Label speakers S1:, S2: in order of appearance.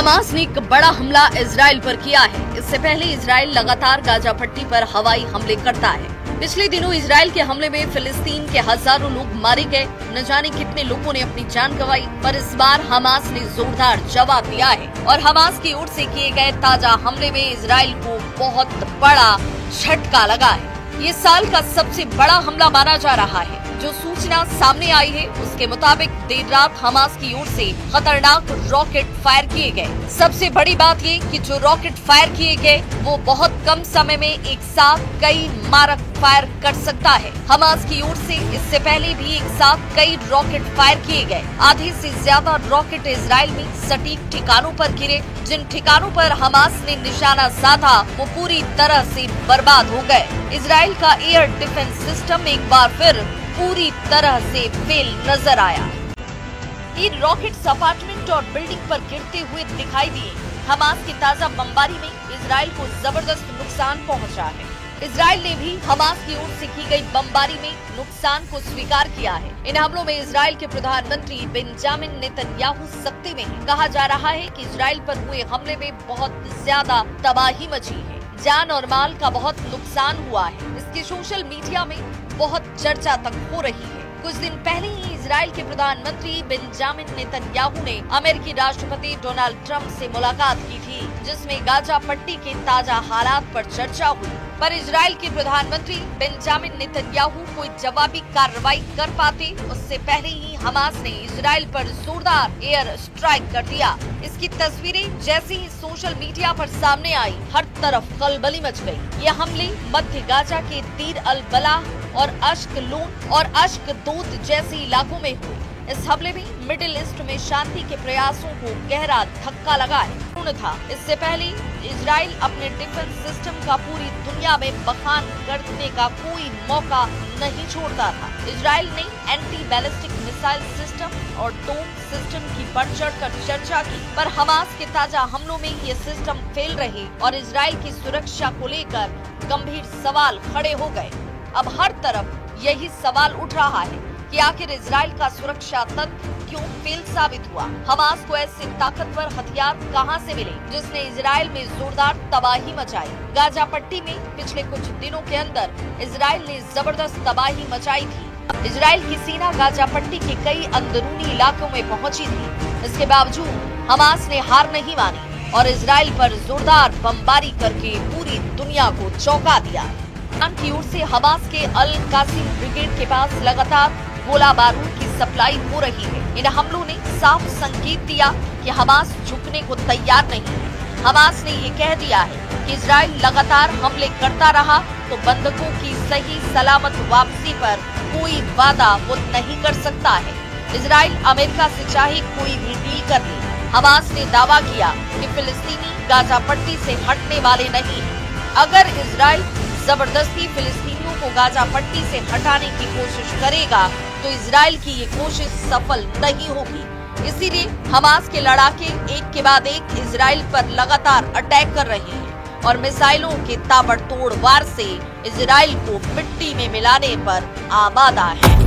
S1: Hamas ने एक बड़ा हमला इजराइल पर किया है। इससे पहले इजराइल लगातार गाजा पट्टी पर हवाई हमले करता है। पिछले दिनों इजराइल के हमले में फिलिस्तीन के हजारों लोग मारे गए, न जाने कितने लोगों ने अपनी जान गंवाई। पर इस बार हमास ने जोरदार जवाब दिया है और हमास की ओर से किए गए ताजा हमले में इजराइल को बहुत बड़ा झटका लगा है। ये साल का सबसे बड़ा हमला माना जा रहा है। जो सूचना सामने आई है उसके मुताबिक देर रात हमास की ओर से खतरनाक रॉकेट फायर किए गए। सबसे बड़ी बात ये कि जो रॉकेट फायर किए गए वो बहुत कम समय में एक साथ कई मारक फायर कर सकता है। हमास की ओर से इससे पहले भी एक साथ कई रॉकेट फायर किए गए। आधे से ज्यादा रॉकेट इजराइल में सटीक ठिकानों पर गिरे। जिन ठिकानों पर हमास ने निशाना साधा वो पूरी तरह से बर्बाद हो गए। इजराइल का एयर डिफेंस सिस्टम एक बार फिर पूरी तरह से फेल नजर आया। ये रॉकेट्स अपार्टमेंट और बिल्डिंग पर गिरते हुए दिखाई दिए। हमास की ताजा बमबारी में इजराइल को जबरदस्त नुकसान पहुंचा है। इजराइल ने भी हमास की ओर से की गई बमबारी में नुकसान को स्वीकार किया है। इन हमलों में इजराइल के प्रधानमंत्री बेंजामिन नेतन्याहू सख्ती में हैं। कहा जा रहा है कि इजराइल पर हुए हमले में बहुत ज्यादा तबाही मची है, जान और माल का बहुत नुकसान हुआ है। इसकी सोशल मीडिया में बहुत चर्चा तक हो रही है। कुछ दिन पहले ही इजराइल के प्रधानमंत्री बेंजामिन नेतन्याहू ने अमेरिकी राष्ट्रपति डोनाल्ड ट्रंप से मुलाकात की थी, जिसमें गाजा पट्टी के ताजा हालात पर चर्चा हुई। पर इजराइल के प्रधानमंत्री बेंजामिन नेतन्याहू कोई जवाबी कार्रवाई कर पाते उससे पहले ही हमास ने इजराइल पर जोरदार एयर स्ट्राइक कर दिया। इसकी तस्वीरें जैसे ही सोशल मीडिया पर सामने आई, हर तरफ खलबली मच गई। ये हमले मध्य गाजा के दीर अल बलाह और अश्कलोन और अश्कदोद जैसे इलाकों में हुए। इस हमले में मिडिल ईस्ट में शांति के प्रयासों को गहरा धक्का लगा है। था इससे पहले इजराइल अपने डिफेंस सिस्टम का पूरी दुनिया में बखान करने का कोई मौका नहीं छोड़ता था। इजराइल ने एंटी बैलिस्टिक मिसाइल सिस्टम और डोम सिस्टम की बढ़ चढ़कर चर्चा की, पर हमास के ताजा हमलों में ये सिस्टम फेल रहे और इजराइल की सुरक्षा को लेकर गंभीर सवाल खड़े हो गए। अब हर तरफ यही सवाल उठ रहा है कि आखिर इजराइल का सुरक्षा तंत्र क्यों फेल साबित हुआ। हमास को ऐसे ताकतवर हथियार कहां से मिले जिसने इजराइल में जोरदार तबाही मचाई। गाजा पट्टी में पिछले कुछ दिनों के अंदर इजराइल ने जबरदस्त तबाही मचाई थी। इजराइल की सेना गाजा पट्टी के कई अंदरूनी इलाकों में पहुंची थी। इसके बावजूद हमास ने हार नहीं मानी और इजराइल पर जोरदार बमबारी करके पूरी दुनिया को चौंका दिया। ईरान की ओर से हमास के अल कासिम ब्रिगेड के पास लगातार गोला बारूद की सप्लाई हो रही है। इन हमलों ने साफ संकेत दिया कि हमास झुकने को तैयार नहीं है। हमास ने ये कह दिया है कि इजराइल लगातार हमले करता रहा तो बंधकों की सही सलामत वापसी पर कोई वादा वो नहीं कर सकता है। इजराइल अमेरिका से चाहे कोई भी डील कर ले। हमास ने दावा किया कि फिलिस्तीनी गाजा पट्टी से हटने वाले नहीं। अगर इजराइल जबरदस्ती फिलिस्तीनियों को गाजा पट्टी से हटाने की कोशिश करेगा तो इजराइल की ये कोशिश सफल नहीं होगी। इसीलिए हमास के लड़ाके एक के बाद एक इजराइल पर लगातार अटैक कर रहे हैं और मिसाइलों के ताबड़तोड़ वार से इजराइल को मिट्टी में मिलाने पर आमादा है।